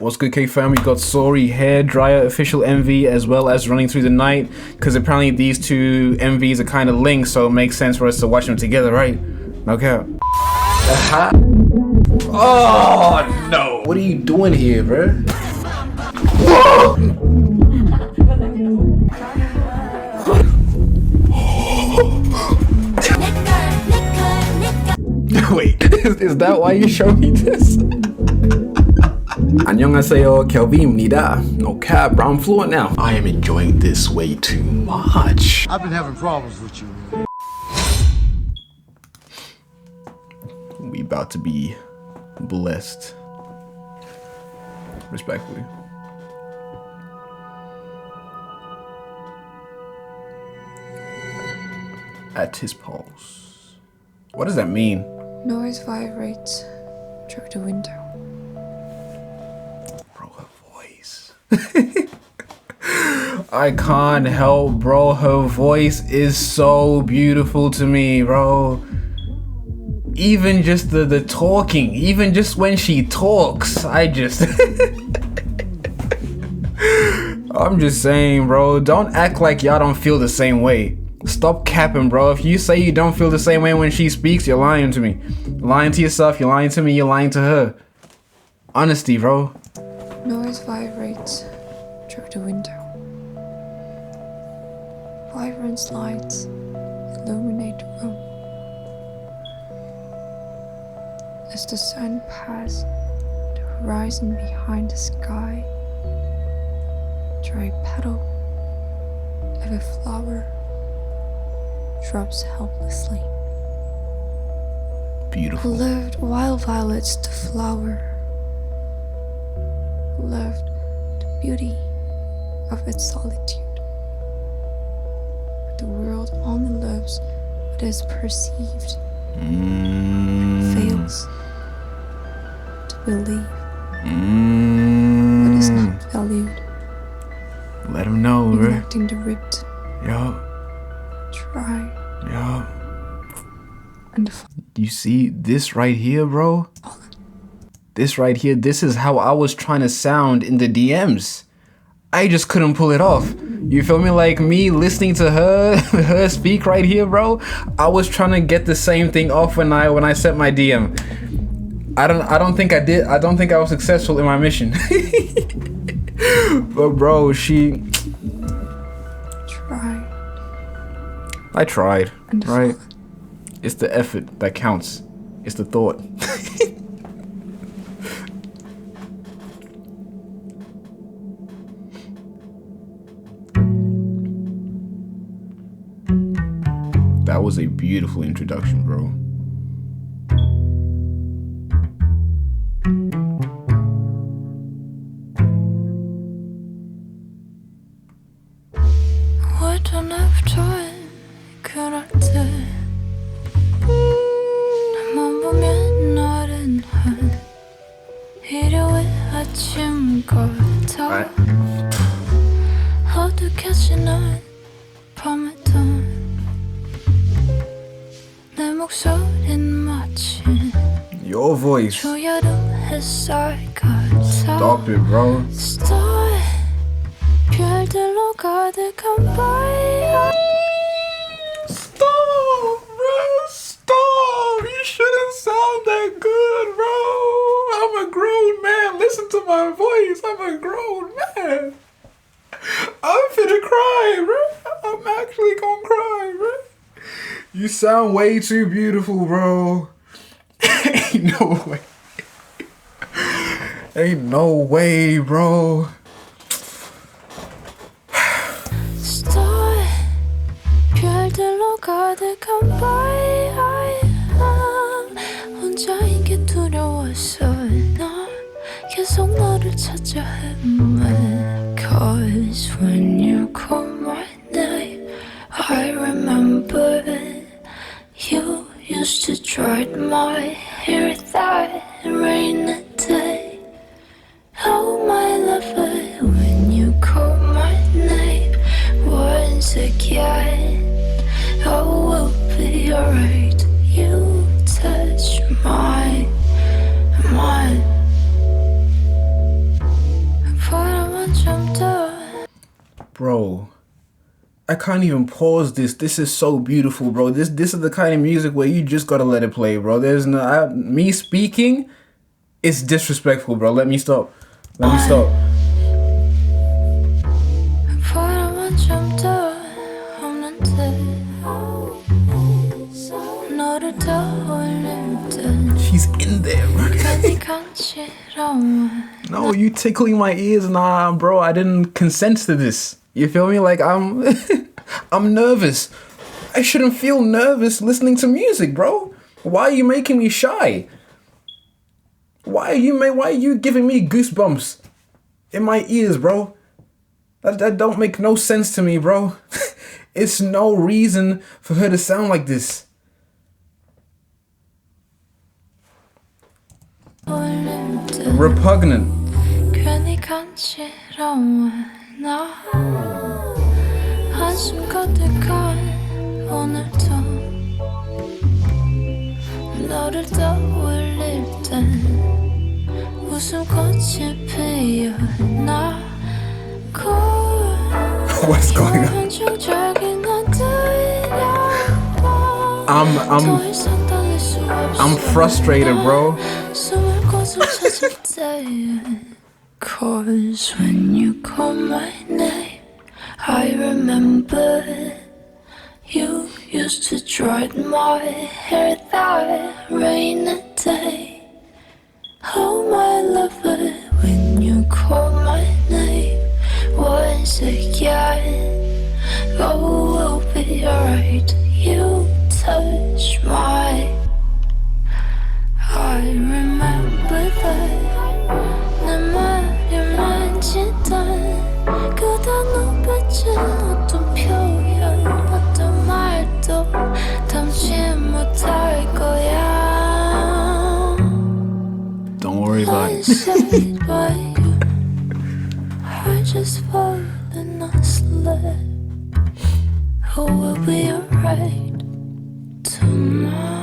What's good, KFAM? We got Seori, Hairdryer, official MV, as well as Running Through the Night, because apparently these two MVs are kind of linked, so it makes sense for us to watch them together, right? Okay. Oh no! What are you doing here, bro? Wait, is that why you showed me this? 안녕하세요, KELVII입니다. No cap, bro, I'm fluent now. I am enjoying this way too much. I've been having problems with you. We about to be blessed. Respectfully. ATISPAUS. What does that mean? Noise vibrates through the window. Bro, her voice. I can't help, bro. Her voice is so beautiful to me, bro. Even just the talking, even just when she talks, I'm just saying, bro, don't act like y'all don't feel the same way. Stop capping, bro. If you say you don't feel the same way when she speaks, you're lying to me. You're lying to yourself, you're lying to me, you're lying to her. Honesty, bro. Noise vibrates through the window. Vibrant lights illuminate the room. As the sun passes the horizon behind the sky, dry petal of a flower drops helplessly. Beautiful. Who left wild violets to flower, who left the beauty of its solitude. But the world only loves what is perceived and fails to believe what is not valued. Let him know, bro. Neglecting the ripped, Yo. dry, Yo. and the You see this right here, bro? This right here, this is how I was trying to sound in the DMs. I just couldn't pull it off. You feel me? Like me listening to her speak right here, bro. I was trying to get the same thing off when I sent my DM. I don't think I did. I don't think I was successful in my mission. But bro, she tried. I tried, And right? It's the effort that counts. It's the thought. That was a beautiful introduction, bro. I don't have time, 그럴 때 나만 보면 나른한 일요일 아침 같아. 어둑해지는 밤에도 내 목소린 마치 Your voice. 초여름 햇살 같아. Stop it, bro. Star, 별들로 가득한 밤. Stop, bro. Stop. You shouldn't sound that good, bro. I'm a grown man. Listen to my voice. I'm a grown man. I'm finna cry, bro. I'm actually gonna cry, bro. You sound way too beautiful, bro. Ain't no way. Ain't no way, bro. Star, 별들로 가득한 밤. 혼자인 게 두려워서 나 계속 너를 찾아 헤매. Cause when you call my name, I remember you used to dry my hair that rainy day. Oh my lover, when you call my name once again, oh we'll be alright. You touch my mind. Bro, I can't even pause this. This is so beautiful, bro. This is the kind of music where you just gotta let it play, bro. There's no me speaking. It's disrespectful, bro. Let me stop. Let me stop. She's in there, bro. No, you tickling my ears. Nah, bro. I didn't consent to this. You feel me? Like I'm I'm nervous. I shouldn't feel nervous listening to music, bro. Why are you making me shy? Why are you giving me goosebumps in my ears, bro? That don't make no sense to me, bro. It's no reason for her to sound like this. Repugnant. What's going on? I'm frustrated, bro. Cause when you call my name, I remember you used to dry my hair that rainy day. Oh my lover, when you call my name, once again, oh, we'll be alright. You touch my, I remember that. 내 말을 만지던 그 단어 뱉은 어떤 표현 어떤 말도 담지 못할 거야. Don't worry about it. I just fallen asleep. Oh, we'll be alright tonight.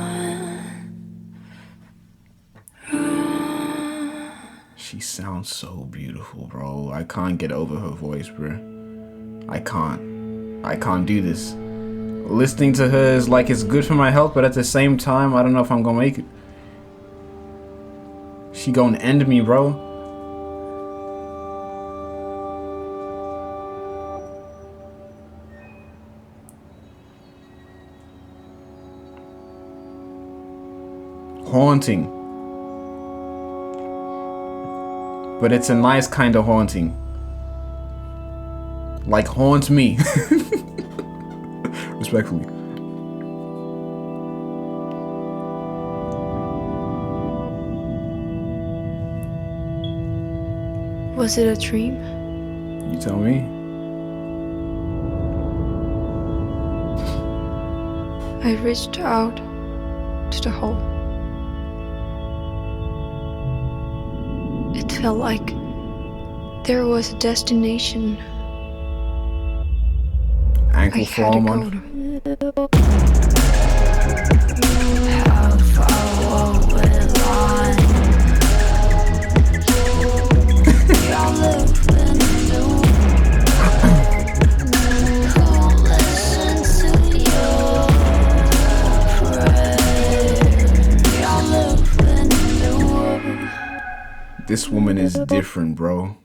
She sounds so beautiful, bro. I can't get over her voice, bro. I can't do this. Listening to her is like it's good for my health, but at the same time, I don't know if I'm gonna make it. She gonna end me, bro. Haunting. But it's a nice kind of haunting. Like, haunt me. Respectfully. Was it a dream? You tell me. I reached out to the hole. It felt like there was a destination. Ankle I had to foam go on. to. How far will I? You're living the who listen to your prayer. You're living the world. This woman is different, bro.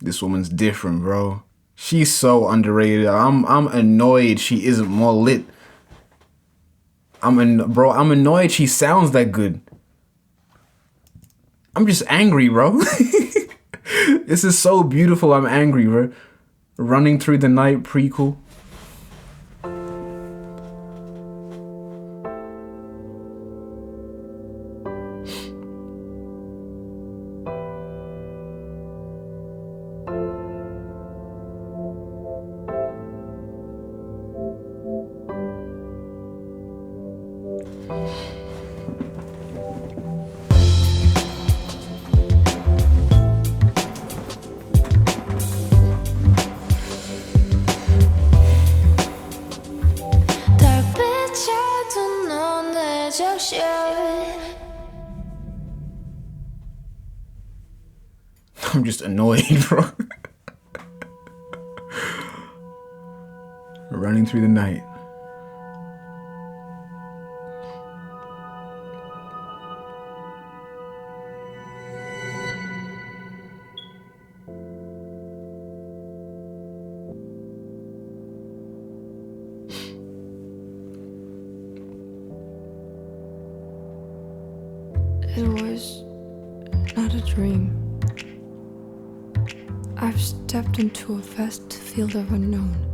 This woman's different, bro. She's so underrated. I'm annoyed she isn't more lit. I'm annoyed she sounds that good. I'm just angry, bro. This is so beautiful. I'm angry, bro. Running Through the Night prequel. I'm just annoyed, bro. running through the night. It was not a dream. I've stepped into a vast field of unknown.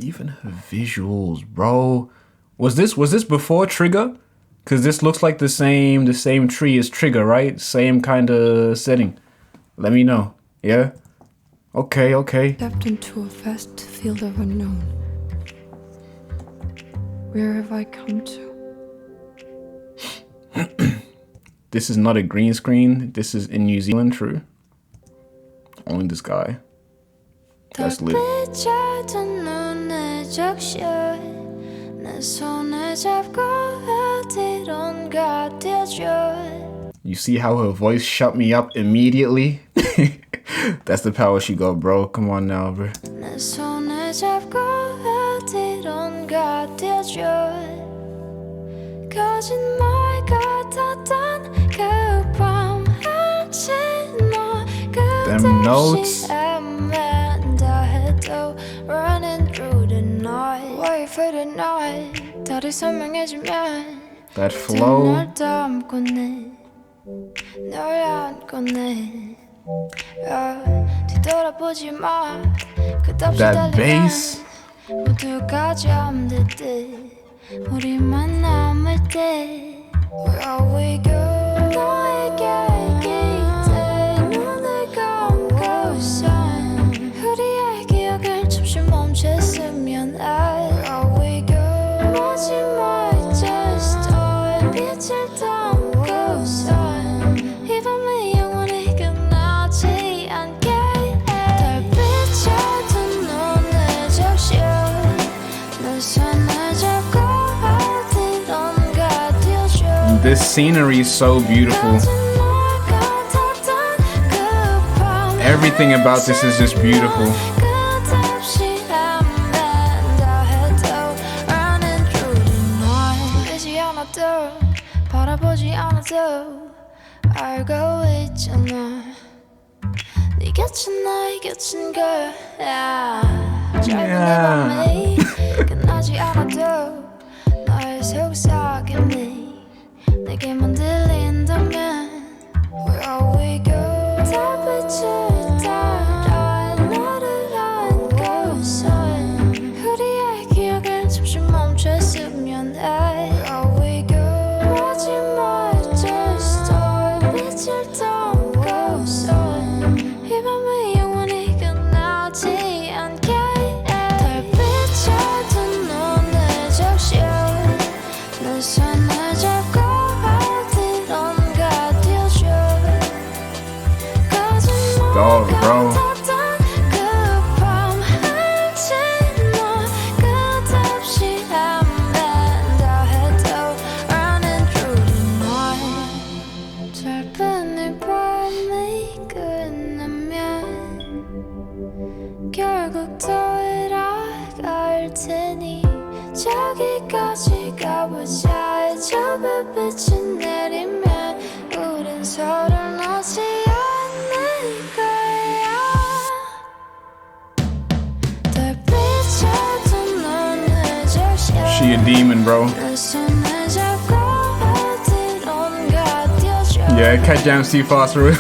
Even her visuals, bro. Was this before Trigger? Cause this looks like the same tree as Trigger, right? Same kind of setting. Let me know. Yeah? Okay. Stepped into a vast field of unknown. Where have I come to? This is not a green screen. This is in New Zealand, true. Only this guy. That's lit. You see how her voice shut me up immediately? That's the power she got, bro. Come on now, bro. Them notes. That flow. That bass. This scenery is so beautiful. Everything about this is just beautiful. 내게만 들린다면 Where we go 달빛을 따라 너를 안고서 우리의 기억을 잠시 멈췄으면 해 Where we go 마지막 just 빛을 담고서 이 밤이 영원히 끝나지 않게 달빛에 든 눈을 적셔 내 손을 잡고 Dog, bro. 결국 돌아갈 테니 저기까지 가보자 저 불빛이 내리면 우린 서로를 놓지 않을 거야 달빛에 든 눈을 적셔 She a demon, bro. 내 손을 잡고 어디론가 뛰어줘 Yeah, cat jams too fast, bro.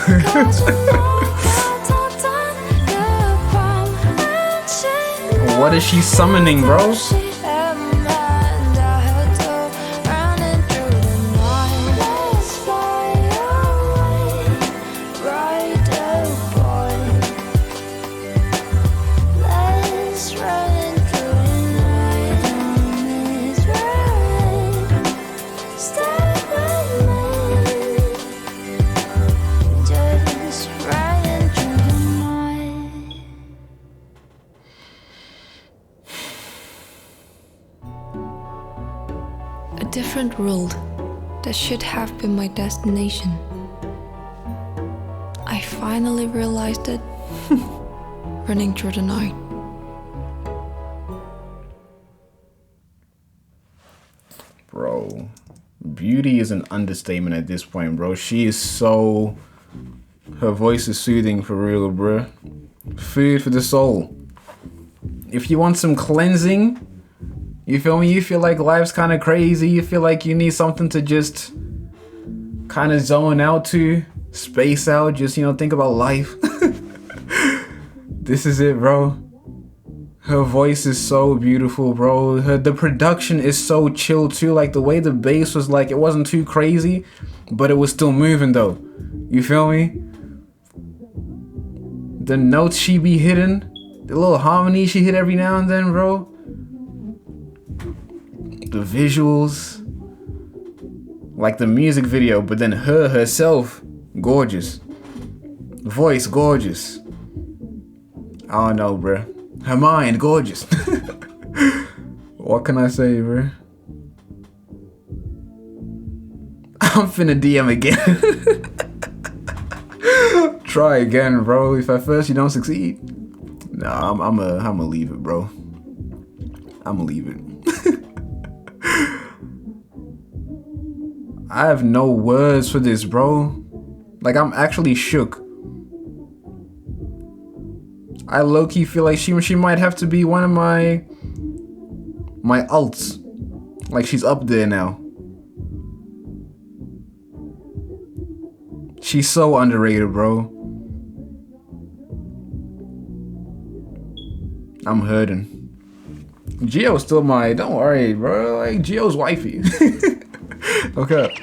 What is she summoning, bro? A different world that should have been my destination. I finally realized it running through the night. beauty is an understatement at this point, bro. She is so... Her voice is soothing for real, bro. Food for the soul. If you want some cleansing, you feel me? You feel like life's kind of crazy. You feel like you need something to just kind of zone out to, space out, just, you know, think about life. This is it, bro. Her voice is so beautiful, bro. The production is so chill too. Like the way the bass was, like, it wasn't too crazy, but it was still moving though. You feel me? The notes she be hitting, the little harmony she hit every now and then, bro. The visuals, like the music video, but then her herself, gorgeous. Voice, gorgeous. I don't know, bro. Her mind, gorgeous. What can I say, bro? I'm finna DM again. Try again, bro. If at first you don't succeed, nah, I'ma leave it, bro. I'ma leave it. I have no words for this, bro. Like, I'm actually shook. I low-key feel like she might have to be one of my alts. Like, she's up there now. She's so underrated, bro. I'm hurting. Gio's still my... Don't worry, bro. Like, Gio's wifey. Okay.